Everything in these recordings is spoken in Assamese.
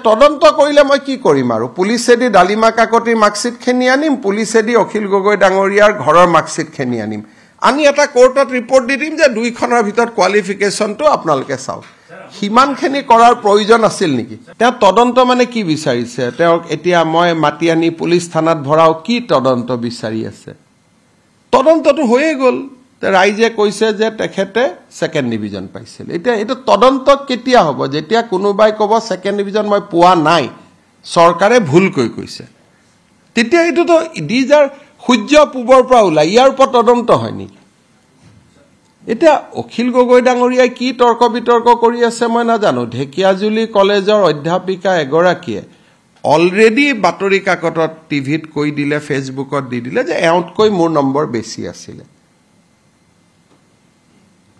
তদন্ত কৰিলে মই কি কৰিম আৰু পুলিচেদি ডালিমা কাকতিৰ মাৰ্কশিট খেনি আনিম পুলিচেদি অখিল গগৈ ডাঙৰীয়াৰ ঘৰৰ মাৰ্কশিট খেনি আনিম আনি এটা কোৰ্টত ৰিপৰ্ট দি দিম যে দুইখনৰ ভিতৰত কোৱালিফিকেশনটো আপোনালোকে চাওক হিমানখিনি কৰাৰ প্ৰয়োজন আছিল নেকি তেওঁ তদন্ত মানে কি বিচাৰিছে তেওঁ এতিয়া মই মাটি আনি পুলিচ থানাত ভৰাও কি তদন্ত বিচাৰি আছে তদন্তটো হৈয়ে গ'ল ৰাইজে কৈছে যে তেখেতে সেকেন্ড ডিভিজন পাইছিল এটা এটা তদন্ত কেতিয়া হ'ব যেতিয়া কোনোবাই ক'ব সেকেন্ড ডিভিজন মই পোৱা নাই চৰকাৰে ভুল কৈছে তেতিয়া এটো দিজ আৰ সূৰ্য পূবৰ পৰা ওলাই ইয়াৰ ওপৰত তদন্ত হয় নেকি এটা অখিল গগৈ ডাঙৰীয়াই কি তৰ্ক বিতৰ্ক কৰি আছে মই নাজানো ঢেকিয়াজুলি কলেজৰ অধ্যাপিকা এগৰাকীয়ে অলৰেডি বাতৰি কাকতত টিভিত কৈ দিলে ফেসবুকত দি দিলে যে এওঁতকৈ মোৰ নম্বৰ বেছি আছিল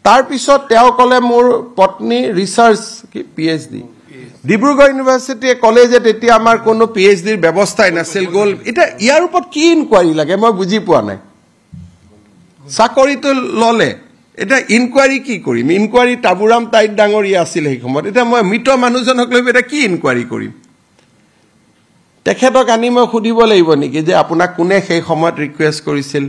তাৰ পিছত তেওঁ কলে মোৰ পত্নী ৰিসাৰ্চ কি পিএইচডি ডিব্ৰুগড় ইউনিভাৰ্সিটি কলেজত এতিয়া আমাৰ কোনো পিএইচডিৰ ব্যৱস্থাই নাছিল গল এটা ইয়াৰ ওপৰত কি ইনকুৱাৰী লাগে মই বুজি পোৱা নাই চাকৰিটো ললে এটা ইনকুৱাৰী কি কৰিম ইনকুৱাৰী তাবুৰাম তাইত ডাঙৰীয়া আছিল এই সময়ত এটা মই মৃত মানুহজনক লৈ এটা কি ইনকুৱাৰী কৰিম তেখেতক আনি মই খুদিব লাগিব নেকি যে আপোনাক কোনে সেই সময়ত ৰিকুৱেষ্ট কৰিছিল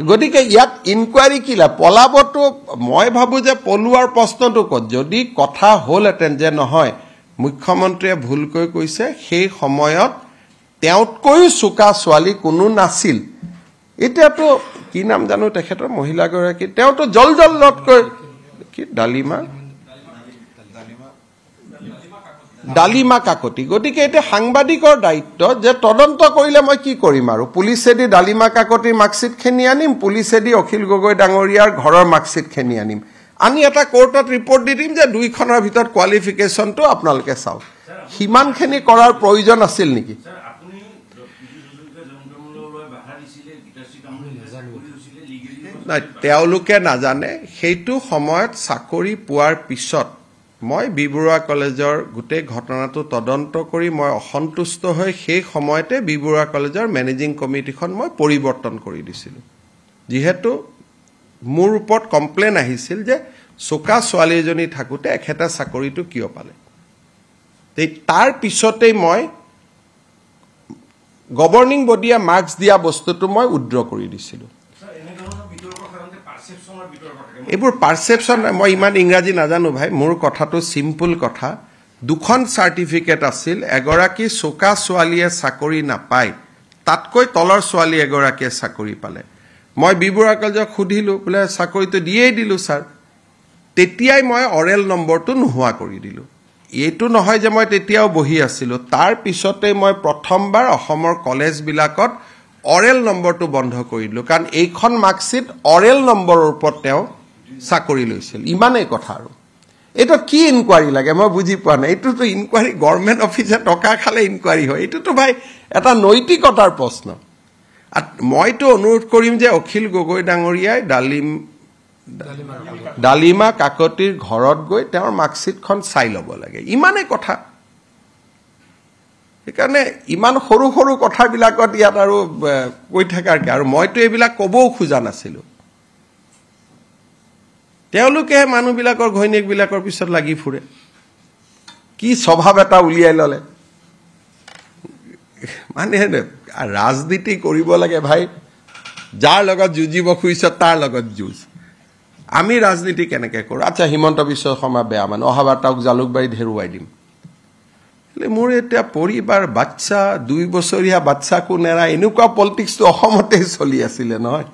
গতিকে ইয়াত ইনকুৱাৰী কিলা পলাবটো মই ভাবো যে পলুৱাৰ প্ৰশ্নটো কত যদি কথা হলহেতেন যে নহয় মুখ্যমন্ত্ৰীয়ে ভুলকৈ কৈছে সেই সময়ত তেওঁতকৈ সুকা ছোৱালী কোনো নাছিল এতিয়াতো কি নাম জানো তেখেতৰ মহিলাগৰাকী তেওঁতো জলজলকৈ কি ডালিমা কাকতি গতিকে এটা সাংবাদিকৰ দায়িত্ব যে তদন্ত কৰিলে মই কি কৰিম আৰু পুলিচেদি ডালিমা কাকতিৰ মাৰ্কশিট খেনি আনিম পুলিচেদি অখিল গগৈ ডাঙৰীয়াৰ ঘৰৰ মাৰ্কশিট খেনি আনিম আনি এটা কোৰ্টত ৰিপৰ্ট দি দিম যে দুইখনৰ ভিতৰত কোৱালিফিকেশনটো আপোনালোকে চাওক হিমানখিনি কৰাৰ প্ৰয়োজন আছিল নেকি তেওঁলোকে নাজানে সেইটো সময়ত চাকৰি পোৱাৰ পিছত মই বিবৰুৱা কলেজৰ গুটে ঘটনাটো তদন্ত কৰি মই অসন্তুষ্ট হৈ সেই সময়তে বিবৰুৱা কলেজৰ মেনেজিং কমিটিখন মই পৰিৱৰ্তন কৰি দিছিলো যেহেতু মোৰ ওপৰত কমপ্লেইন আহিছিল যে সোকা ছোৱালী এজনী থাকুতে এখেতা চাকৰিটো কিয় পালে তাৰ পিছতেই মই গভৰ্নিং বডিয়ে মাৰ্কস দিয়া বস্তুটো মই উদ্ৰ কৰি দিছিলো এবোৰ পাৰসেপশন মই ইমান ইংৰাজী নাজানো ভাই মোৰ কথাটো সিম্পল কথা দুখন সাৰ্টিফিকেট আছিল এগৰাকী সোকা ছোৱালীয়ে চাকৰি নাপায় তাতকৈ তলৰ ছোৱালী এগৰাকীয়ে চাকৰি পালে মই বিবৰুৱা কলেজক খুদিলো বলে চাকৰিটো দিয়েই দিলো স্যাৰ তেতিয়াই মই অৰেল নম্বৰটো নোহোৱা কৰি দিলো এইটো নহয় যে মই তেতিয়াও বহি আছিল তাৰ পিছতে মই প্ৰথমবাৰ অসমৰ কলেজ বিলাকত অৰেল নম্বৰটো বন্ধ কৰিলো কাৰণ এইখন মাৰ্কশিট অৰেল নম্বৰৰ ওপৰত তেওঁ চাকৰি লৈছিল ইমানেই কথা আৰু এটো কি ইনকুৱাৰী লাগে মই বুজি পোৱা নাই এটোটো ইনকুৱাৰী গভৰ্নমেন্ট অফিসে টকা খালে ইনকুৱাৰী হয় এটোটো ভাই এটা নৈতিকতাৰ প্ৰশ্ন মইতো অনুৰোধ কৰিম যে অখিল গগৈ ডাঙৰীয়াই ডালিমা কাকতিৰ ঘৰত গৈ তেওঁৰ মাৰ্কশিটখন চাই ল'ব লাগে ইমানেই কথা সেইকাৰণে ইমান সৰু সৰু কথাবিলাকত ইয়াত আৰু কৈ থাকাৰ কি আৰু মইতো এইবিলাক ক'বও খোজা নাছিলো তেওঁলোকে মানুহবিলাকৰ ঘৈণীয়েকবিলাকৰ পিছত লাগি ফুৰে কি স্বভাৱ এটা উলিয়াই ললে মানে ৰাজনীতি কৰিব লাগে ভাই যাৰ লগত যুঁজিব খুজিছ তাৰ লগত যুঁজ আমি ৰাজনীতি কেনেকৈ কৰো আচ্ছা হিমন্ত বিশ্ব শৰ্মা বেয়া মানে অহাবাৰ তাক জালুকবাৰীত হেৰুৱাই দিম মোৰ এটা পৰিবাৰ বাচ্চা 2 বছৰীয়া বাচ্চাকো নেৰা এনেকুৱা পলিটিক্সটো অসমতে চলি আছিল নহয়